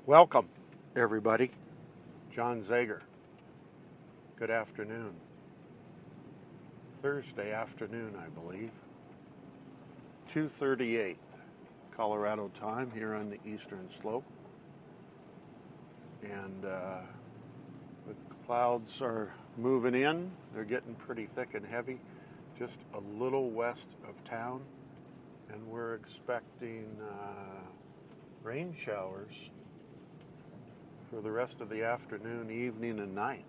Welcome, everybody. John Zager. Good afternoon. Thursday afternoon, I believe. 2:38 Colorado time here on the eastern slope. And the clouds are moving in. They're getting pretty thick and heavy, just a little west of town. And we're expecting rain showers for the rest of the afternoon, evening, and night.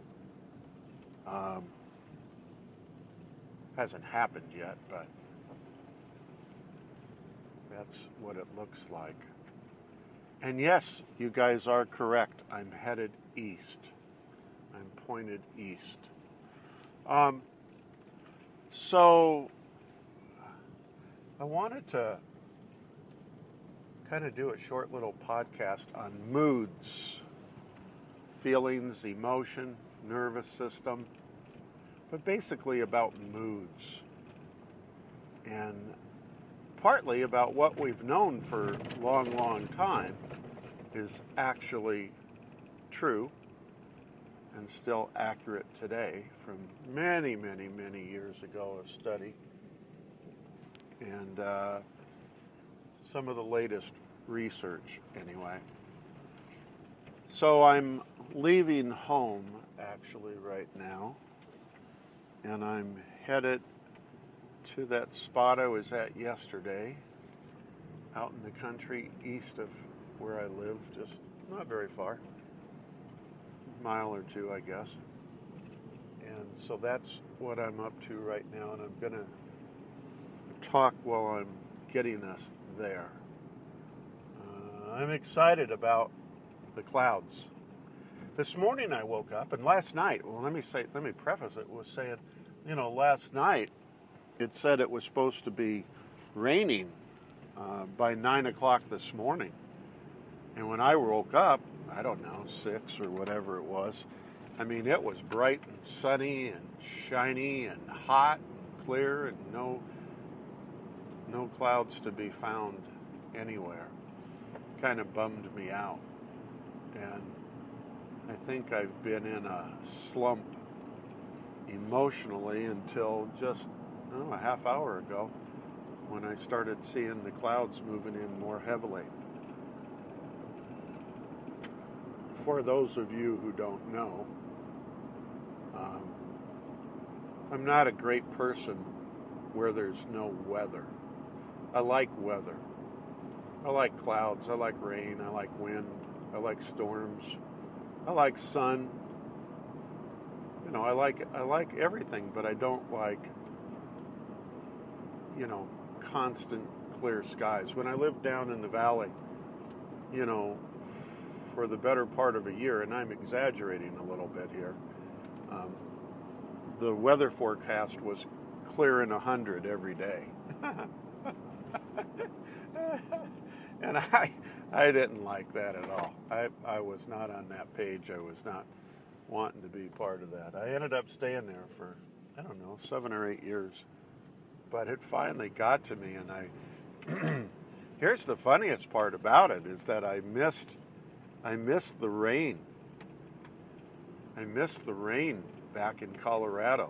Hasn't happened yet, but that's what it looks like. And yes, you guys are correct. I'm headed east. I'm pointed east. So I wanted to kind of do a short little podcast on moods, feelings, emotion, nervous system, but basically about moods. And partly about what we've known for a long, long time is actually true and still accurate today from many, many, many years ago of study. And some of the latest research, anyway. So I'm leaving home, actually, right now. And I'm headed to that spot I was at yesterday, out in the country east of where I live, just not very far, a mile or two, I guess. And so that's what I'm up to right now, and I'm going to talk while I'm getting us there. I'm excited about the clouds. This morning I woke up, and last night, well, let me preface it with saying, last night it said it was supposed to be raining by 9 o'clock this morning. And when I woke up, I don't know, 6 or whatever it was, I mean, it was bright and sunny and shiny and hot and clear and no clouds to be found anywhere. Kind of bummed me out. And I think I've been in a slump emotionally until just a half hour ago when I started seeing the clouds moving in more heavily. For those of you who don't know, I'm not a great person where there's no weather. I like weather. I like clouds, I like rain, I like wind, I like storms, I like sun. I like everything, but I don't like, constant clear skies. When I lived down in the valley, for the better part of a year, and I'm exaggerating a little bit here, the weather forecast was clear in 100 every day. And I didn't like that at all. I was not on that page. I was not wanting to be part of that. I ended up staying there for, 7 or 8 years. But it finally got to me, and here's the funniest part about it is that I missed the rain. I missed the rain back in Colorado.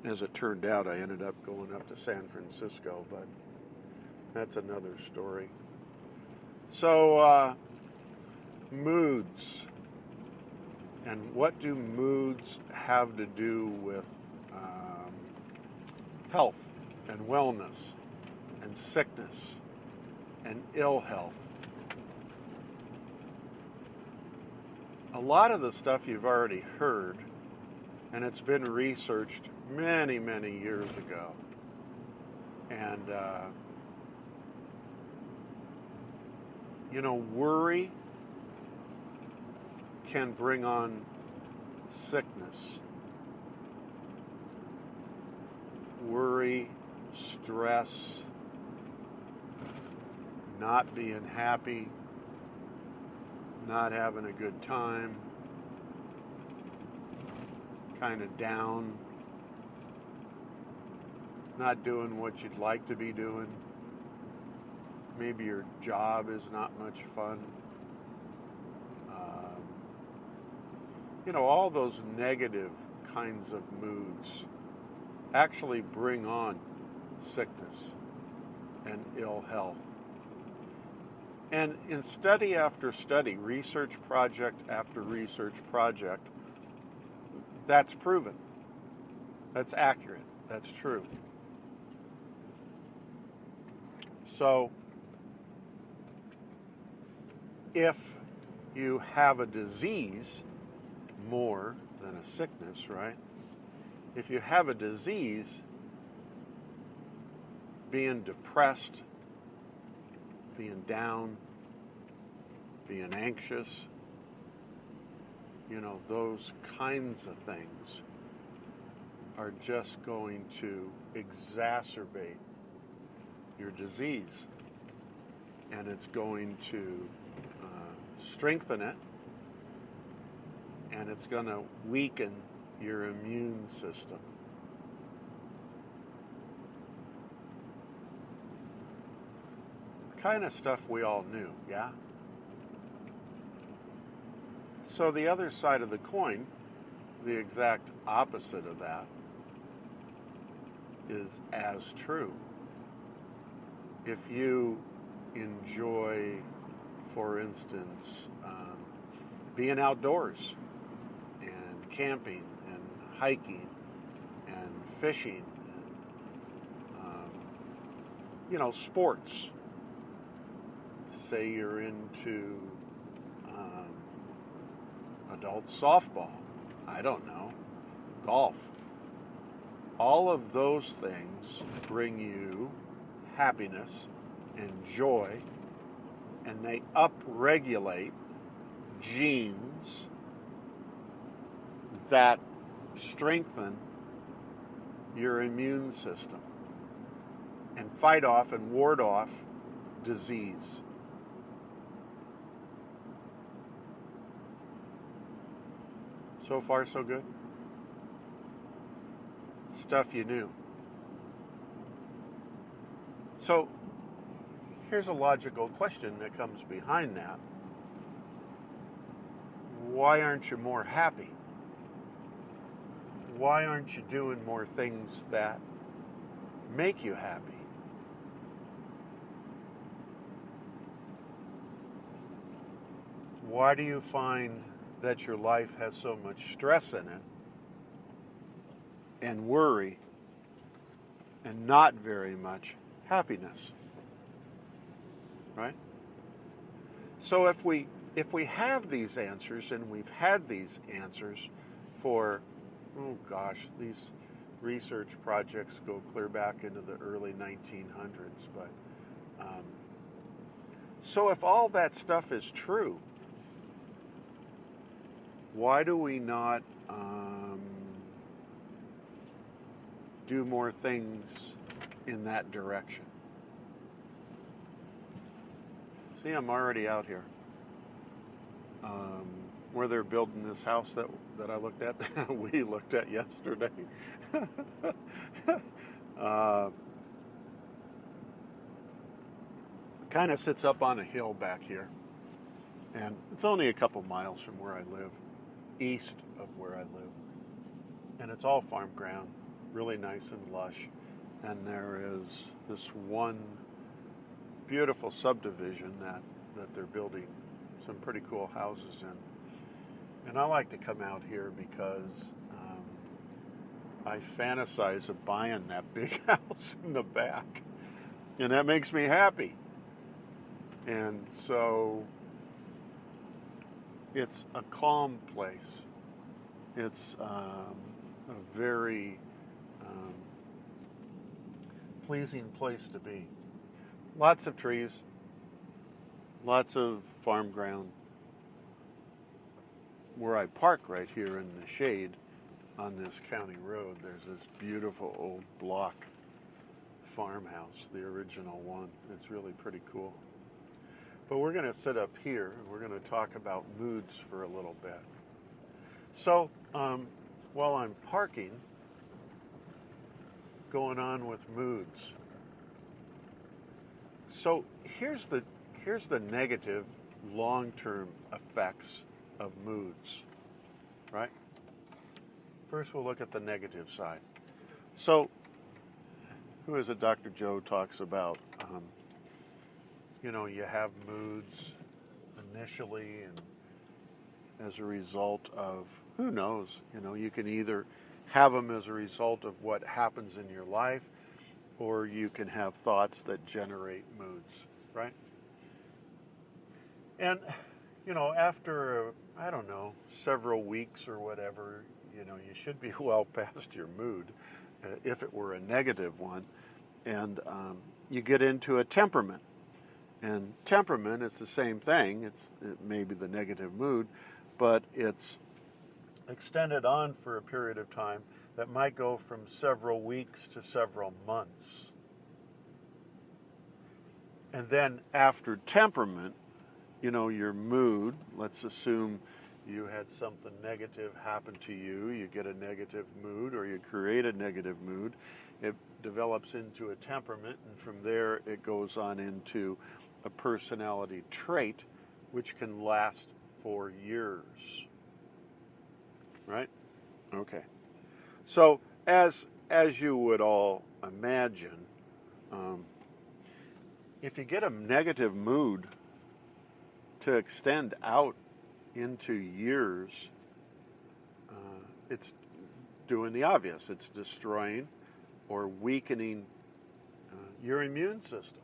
And as it turned out, I ended up going up to San Francisco, but that's another story. So, moods. And what do moods have to do with health and wellness and sickness and ill health? A lot of the stuff you've already heard, and it's been researched many, many years ago. And, worry can bring on sickness. Worry, stress, not being happy, not having a good time, kind of down, not doing what you'd like to be doing. Maybe your job is not much fun. all those negative kinds of moods actually bring on sickness and ill health. And in study after study, research project after research project, that's proven. That's accurate. That's true. So, if you have a disease more than a sickness, right? If you have a disease, being depressed, being down, being anxious, those kinds of things are just going to exacerbate your disease. And it's going to strengthen it, and it's going to weaken your immune system. Kind of stuff we all knew, yeah? So the other side of the coin, the exact opposite of that, is as true. If you enjoy, for instance, being outdoors and camping and hiking and fishing, sports. Say you're into adult softball, I don't know, golf. All of those things bring you happiness and joy, and they upregulate genes that strengthen your immune system and fight off and ward off disease. So far, so good. Stuff you knew. So, here's a logical question that comes behind that. Why aren't you more happy? Why aren't you doing more things that make you happy? Why do you find that your life has so much stress in it and worry and not very much happiness? Right? So if we have these answers, and we've had these answers for, these research projects go clear back into the early 1900s, but so if all that stuff is true, why do we not do more things in that direction? See, I'm already out here where they're building this house that I looked at, we looked at yesterday. Kind of sits up on a hill back here. And it's only a couple miles from where I live, east of where I live. And it's all farm ground, really nice and lush. And there is this one beautiful subdivision that they're building some pretty cool houses in. And I like to come out here because I fantasize of buying that big house in the back. And that makes me happy. And so it's a calm place. It's a very pleasing place to be. Lots of trees, lots of farm ground. Where I park right here in the shade on this county road, there's this beautiful old block farmhouse, the original one. It's really pretty cool. But we're going to sit up here and we're going to talk about moods for a little bit. So, while I'm parking, going on with moods. So here's the negative long-term effects of moods, right? First, we'll look at the negative side. So, who is it Dr. Joe talks about? You have moods initially, and as a result of, who knows, you can either have them as a result of what happens in your life, or you can have thoughts that generate moods, right? And, after, I don't know, several weeks or whatever, you should be well past your mood, if it were a negative one, and you get into a temperament. And temperament, it's the same thing. It may be the negative mood, but it's extended on for a period of time that might go from several weeks to several months. And then after temperament, your mood, let's assume you had something negative happen to you, you get a negative mood, or you create a negative mood, it develops into a temperament, and from there it goes on into a personality trait, which can last for years. Right? Okay. So, as you would all imagine, if you get a negative mood to extend out into years, it's doing the obvious. It's destroying or weakening your immune system.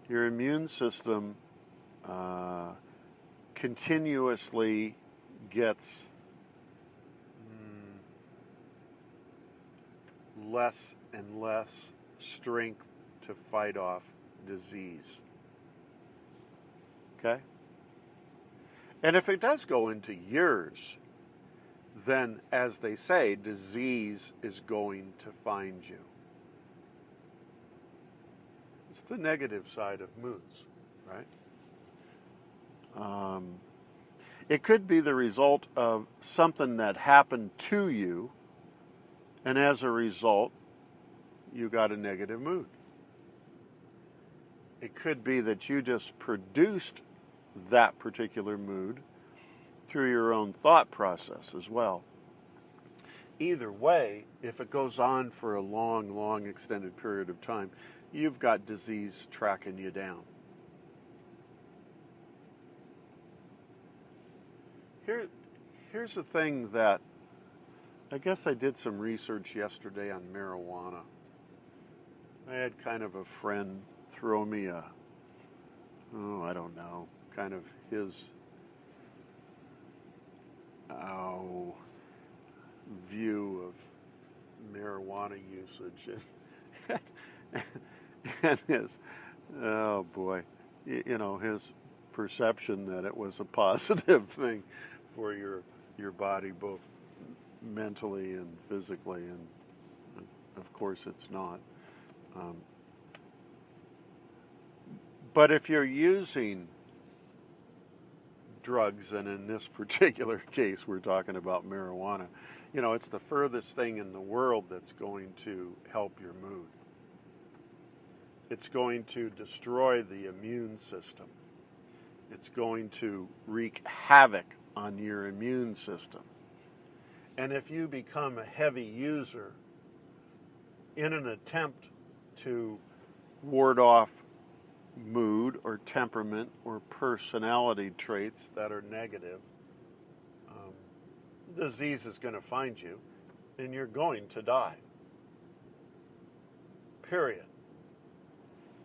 Your immune system continuously gets less and less strength to fight off disease. Okay? And if it does go into years, then, as they say, disease is going to find you. It's the negative side of moods, right? It could be the result of something that happened to you, and as a result, you got a negative mood. It could be that you just produced that particular mood through your own thought process as well. Either way, if it goes on for a long, long extended period of time, you've got disease tracking you down. Here's the thing that I guess I did some research yesterday on marijuana. I had kind of a friend throw me I don't know, kind of his view of marijuana usage, and his, oh boy, his perception that it was a positive thing for your body, both mentally and physically, and of course it's not. But if you're using drugs, and in this particular case we're talking about marijuana, it's the furthest thing in the world that's going to help your mood. It's going to destroy the immune system. It's going to wreak havoc on your immune system. And if you become a heavy user in an attempt to ward off mood or temperament or personality traits that are negative, disease is going to find you and you're going to die. Period.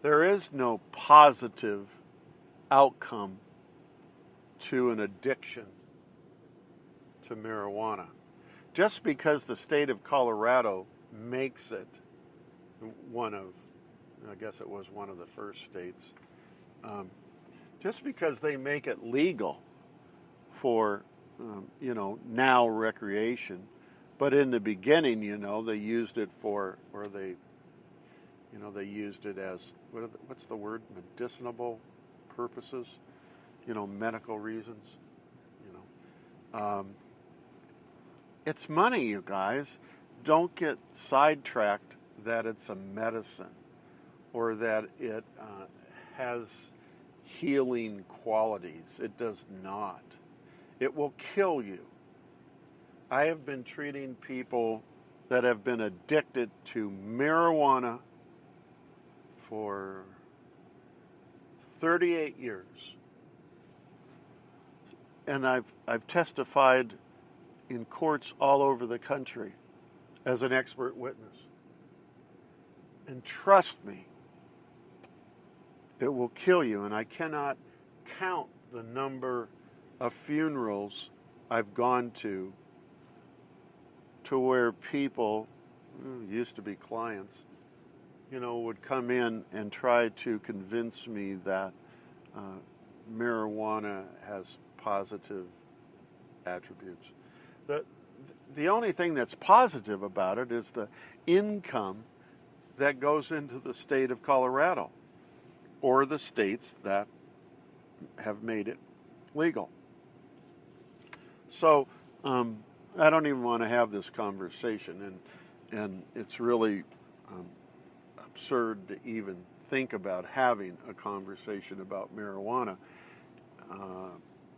There is no positive outcome to an addiction to marijuana. Just because the state of Colorado makes it I guess it was one of the first states, just because they make it legal for, now recreation, but in the beginning, they used it for, or they used it as, what's the word, medicinal purposes, medical reasons, it's money, you guys. Don't get sidetracked that it's a medicine or that it has healing qualities. It does not. It will kill you. I have been treating people that have been addicted to marijuana for 38 years. And I've testified in courts all over the country as an expert witness. And trust me, it will kill you. And I cannot count the number of funerals I've gone to where people, used to be clients, would come in and try to convince me that marijuana has positive attributes. The only thing that's positive about it is the income that goes into the state of Colorado or the states that have made it legal. So I don't even want to have this conversation, and it's really absurd to even think about having a conversation about marijuana.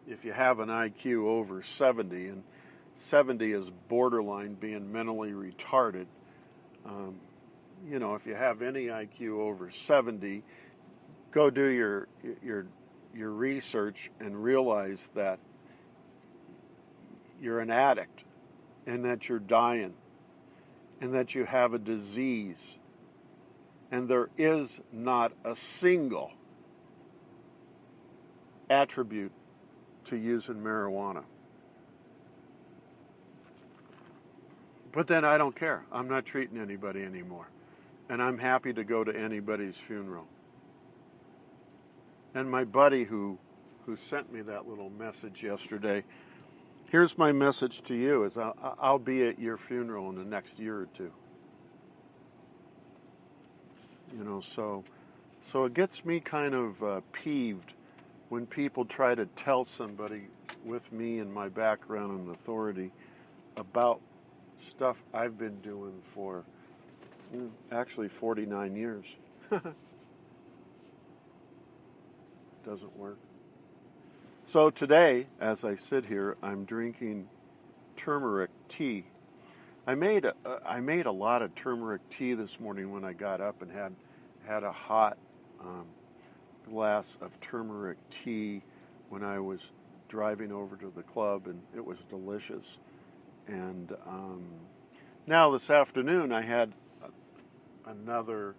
If you have an IQ over 70, and 70 is borderline being mentally retarded, if you have any IQ over 70, go do your research and realize that you're an addict and that you're dying and that you have a disease. And there is not a single attribute to using marijuana. But then I don't care. I'm not treating anybody anymore. And I'm happy to go to anybody's funeral. And my buddy who sent me that little message yesterday, here's my message to you, is I'll be at your funeral in the next year or two. So it gets me kind of peeved when people try to tell somebody with me and my background and authority about stuff I've been doing for actually 49 years. Doesn't work. So today, as I sit here, I'm drinking turmeric tea. I made a lot of turmeric tea this morning when I got up and had a hot glass of turmeric tea when I was driving over to the club, and it was delicious. And now this afternoon I had another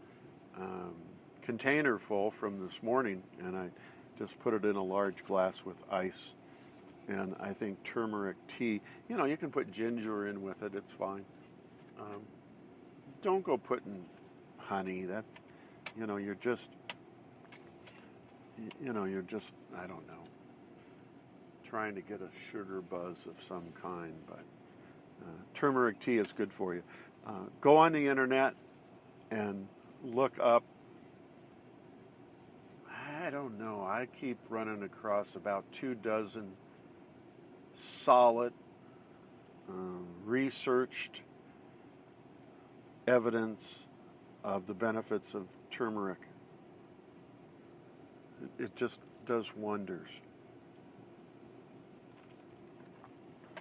container full from this morning, and I just put it in a large glass with ice. And I think turmeric tea, you can put ginger in with it, it's fine. Don't go putting honey. That, you're just, I don't know, trying to get a sugar buzz of some kind. But turmeric tea is good for you. Go on the internet and look up, I don't know, I keep running across about 24 solid, researched evidence of the benefits of turmeric. It just does wonders.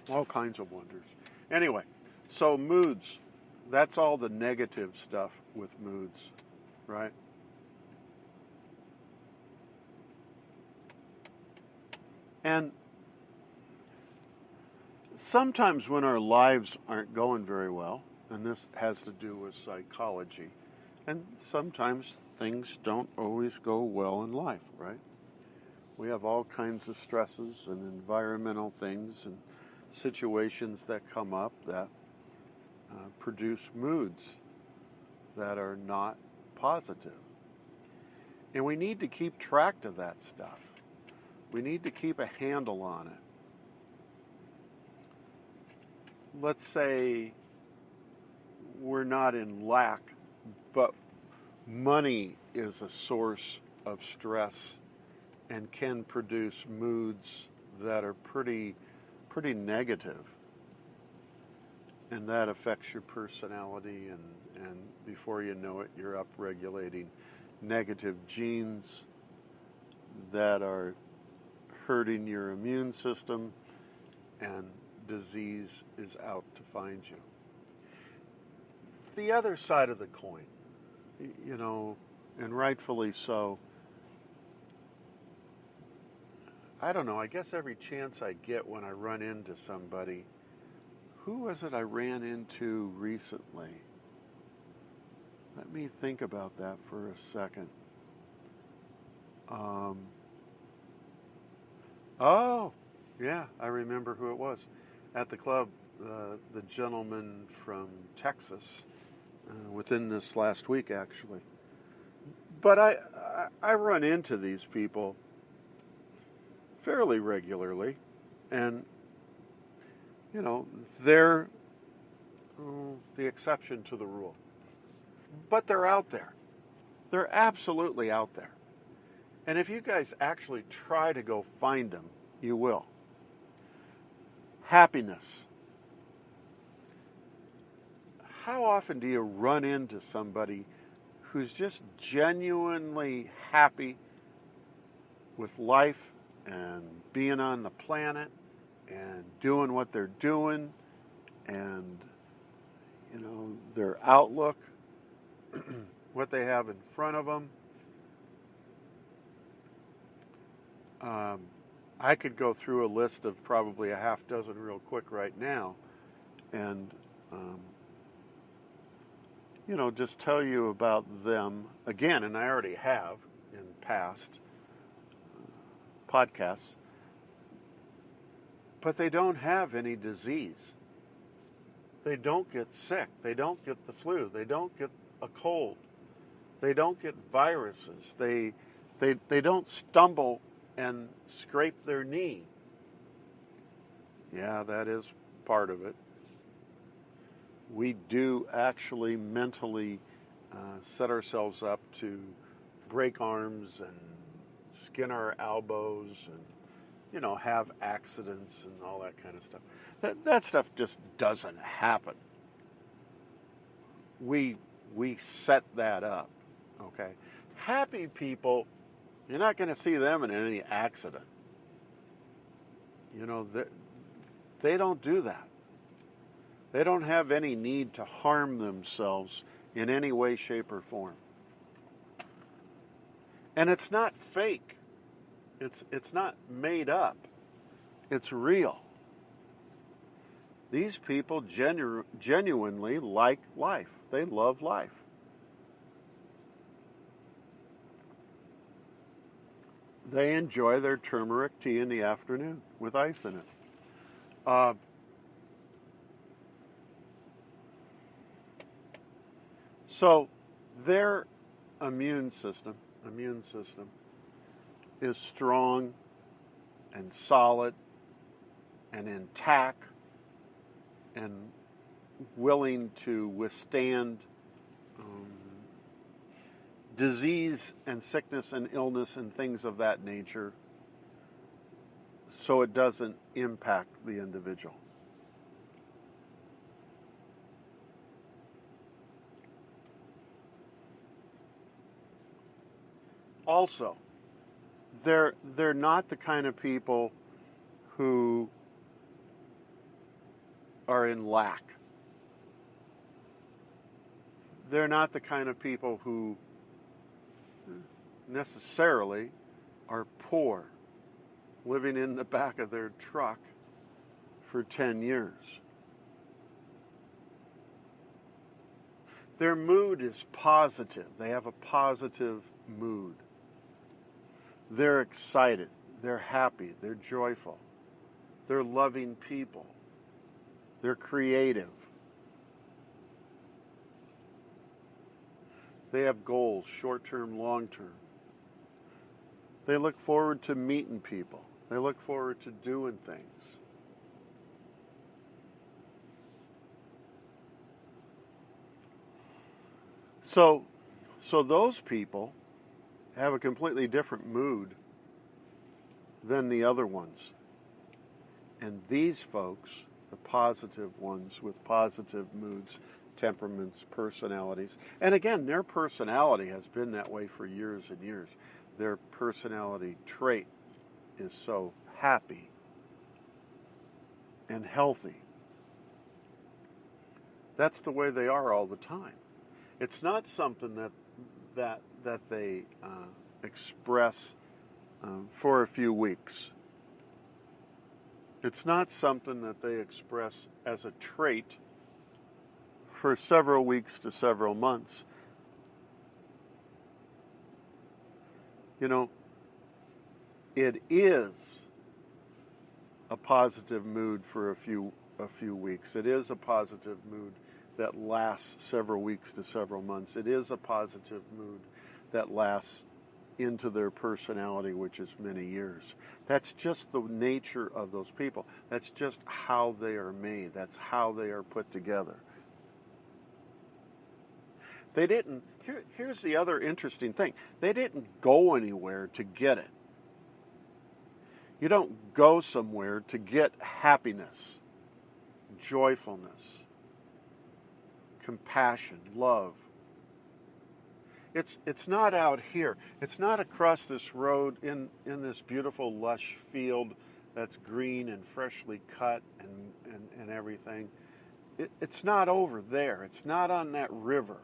All kinds of wonders. Anyway, so moods, that's all the negative stuff with moods, right? And sometimes when our lives aren't going very well, and this has to do with psychology, and sometimes things don't always go well in life, right? We have all kinds of stresses and environmental things and situations that come up that produce moods that are not positive. And we need to keep track of that stuff. We need to keep a handle on it. Let's say we're not in lack, but money is a source of stress and can produce moods that are pretty negative. And that affects your personality, and before you know it, you're upregulating negative genes that are hurting your immune system, and disease is out to find you. The other side of the coin, and rightfully so, I don't know, I guess every chance I get when I run into somebody, who was it I ran into recently? Let me think about that for a second. Oh, yeah, I remember who it was. At the club, the gentleman from Texas, within this last week, actually. But I run into these people fairly regularly, and, they're the exception to the rule. But they're out there. They're absolutely out there. And if you guys actually try to go find them, you will. Happiness. How often do you run into somebody who's just genuinely happy with life and being on the planet and doing what they're doing and, their outlook, what they have in front of them? I could go through a list of probably a half dozen real quick right now and, just tell you about them again, and I already have in past podcasts, but they don't have any disease. They don't get sick. They don't get the flu. They don't get a cold. They don't get viruses. They don't stumble and scrape their knee. Yeah, that is part of it. We do actually mentally set ourselves up to break arms and skin our elbows and, have accidents and all that kind of stuff. That stuff just doesn't happen. We set that up, okay? Happy people, you're not going to see them in any accident. They don't do that. They don't have any need to harm themselves in any way, shape, or form. And it's not fake. It's not made up. It's real. These people genuinely like life. They love life. They enjoy their turmeric tea in the afternoon with ice in it. So their immune system is strong and solid and intact and willing to withstand disease and sickness and illness and things of that nature, so it doesn't impact the individual. Also, they're not the kind of people who are in lack. They're not the kind of people who necessarily are poor, living in the back of their truck for 10 years. Their mood is positive. They have a positive mood. They're excited. They're happy. They're joyful. They're loving people. They're creative. They have goals, short-term, long-term. They look forward to meeting people. They look forward to doing things. So those people have a completely different mood than the other ones. And these folks, the positive ones with positive moods, temperaments, personalities, and again, their personality has been that way for years and years. Their personality trait is so happy. and healthy. That's the way they are all the time. It's not something that they express for a few weeks. It's not something that they express as a trait for several weeks to several months. You know, it is a positive mood for a few weeks. It is a positive mood that lasts several weeks to several months. It is a positive mood that lasts into their personality, which is many years. That's just the nature of those people. That's just how they are made. That's how they are put together. They didn't, here's the other interesting thing. They didn't go anywhere to get it. You don't go somewhere to get happiness, joyfulness, compassion, love. It's not out here. It's not across this road in this beautiful lush field that's green and freshly cut and everything. It's not over there. It's not on that river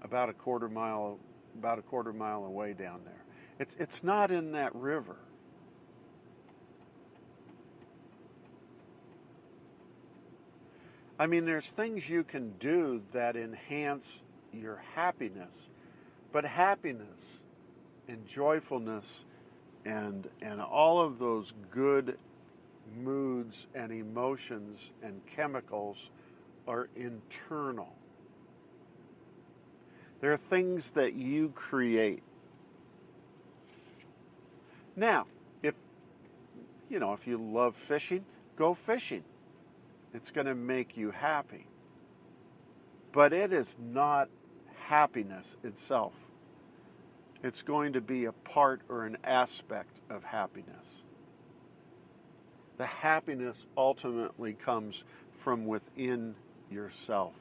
about a quarter mile away down there. It's not in that river. I mean, there's things you can do that enhance your happiness, but happiness and joyfulness and all of those good moods and emotions and chemicals are internal. They're things that you create. Now, if you love fishing, go fishing. It's going to make you happy. But it is not happiness itself. It's going to be a part or an aspect of happiness. The happiness ultimately comes from within yourself.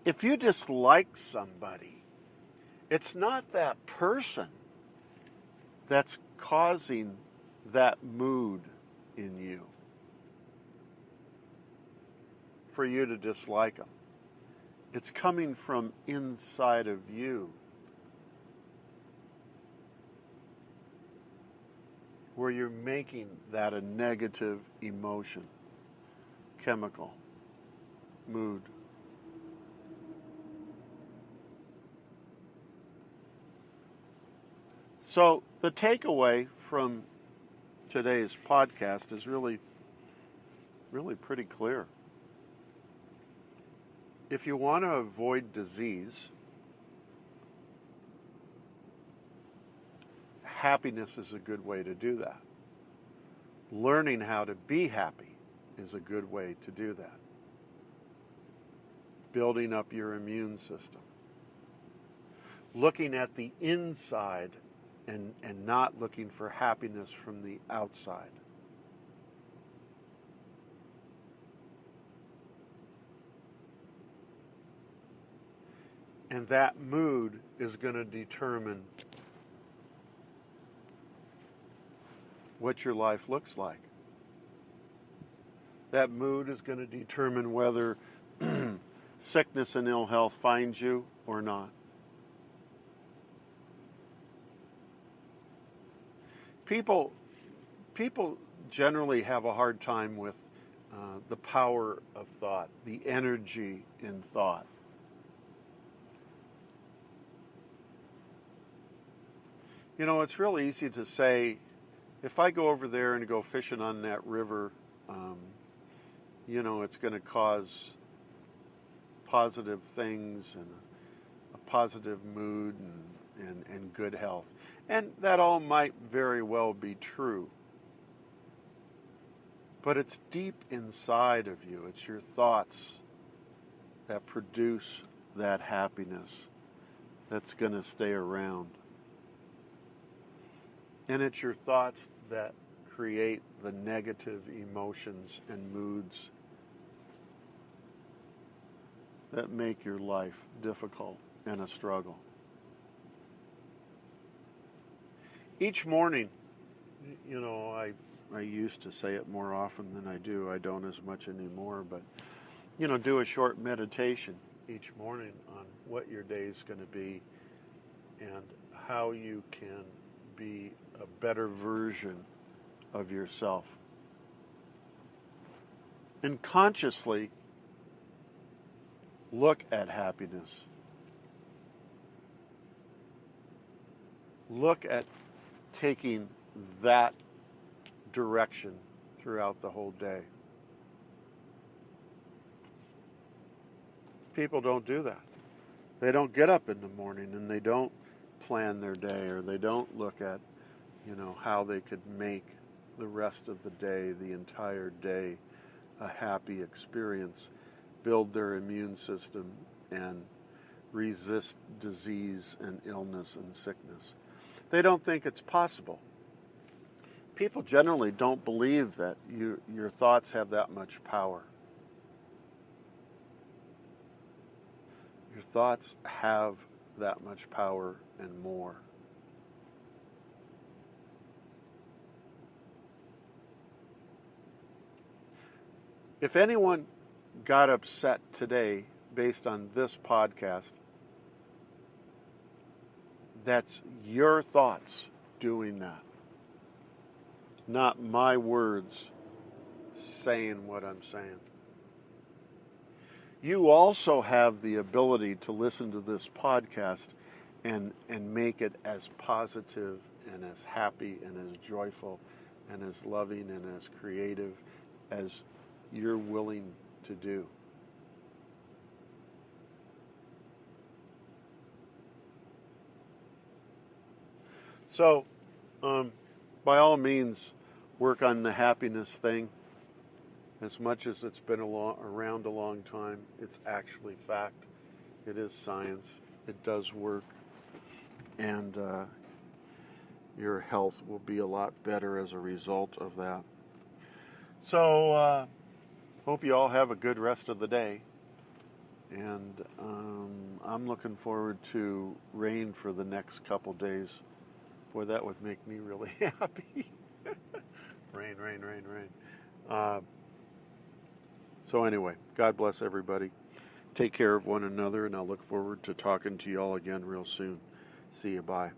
If you dislike somebody, it's not that person that's causing that mood in you for you to dislike them. It's coming from inside of you, where you're making that a negative emotion, chemical, mood. So the takeaway from today's podcast is really pretty clear. If you want to avoid disease, happiness is a good way to do that. Learning how to be happy is a good way to do that. Building up your immune system. Looking at the inside and not looking for happiness from the outside. And that mood is going to determine what your life looks like. That mood is going to determine whether sickness and ill health finds you or not. People generally have a hard time with the power of thought, the energy in thought. You know, it's real easy to say, if I go over there and go fishing on that river, it's going to cause positive things and a positive mood and good health. And that all might very well be true. But it's deep inside of you. It's your thoughts that produce that happiness that's going to stay around. And it's your thoughts that create the negative emotions and moods that make your life difficult and a struggle. Each morning, I used to say it more often than I do. I don't as much anymore, but, do a short meditation each morning on what your day is going to be and how you can be a better version of yourself. And consciously look at happiness. Look at taking that direction throughout the whole day. People don't do that. They don't get up in the morning and they don't plan their day, or they don't look at, how they could make the rest of the day, the entire day, a happy experience, build their immune system, and resist disease and illness and sickness. They don't think it's possible. People generally don't believe that your thoughts have that much power. Your thoughts have that much power and more. If anyone got upset today based on this podcast, that's your thoughts doing that. Not my words saying what I'm saying. You also have the ability to listen to this podcast and make it as positive and as happy and as joyful and as loving and as creative as you're willing to do. So, by all means, work on the happiness thing. As much as it's been around a long time, it's actually fact. It is science. It does work. And your health will be a lot better as a result of that. So, hope you all have a good rest of the day. And I'm looking forward to rain for the next couple days. Boy, that would make me really happy. Rain, rain, rain, rain. So anyway, God bless everybody. Take care of one another, and I'll look forward to talking to you all again real soon. See you. Bye.